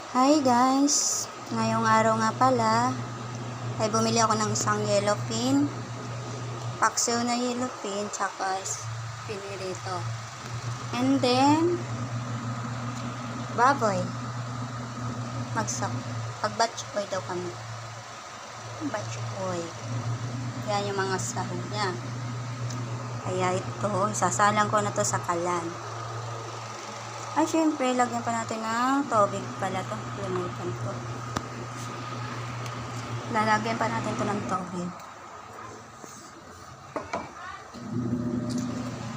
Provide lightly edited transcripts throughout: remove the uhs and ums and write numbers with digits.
Hi guys! Ngayong araw nga pala ay bumili ako ng isang yellow pin, paksiw na yellow pin, tsaka pinirito. And then baboy. Pag-batch boy daw kami. Batch boy. Yan yung mga sahog niya. Kaya ito, isasalang ko na to sa kalan. Ay, syempre, lagyan pa natin ng tubig pala to. Limutan ko. Lalagyan pa natin to ng tubig.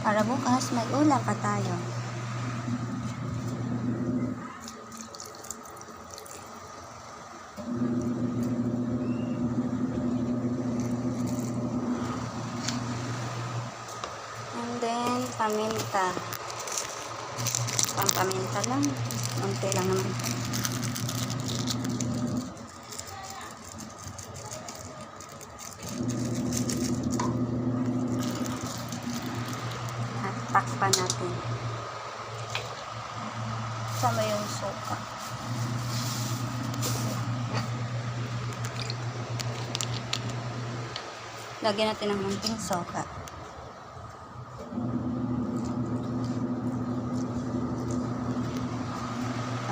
Para bukas, may ulam pa tayo. And then, paminta. Pampaminta lang. Unti lang naman. At takpan natin. Sama yung suka. Lagyan natin ng munting suka.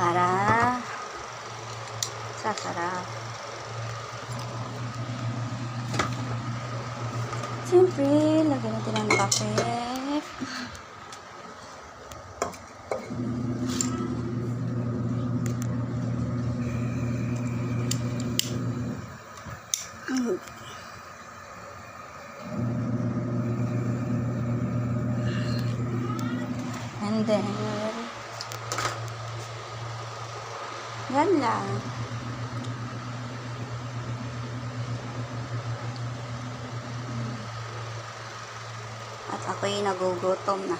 Para sasarap. Siyempre, lagyan natin ng kape. And then yan lang. At ako'y nagugutom na.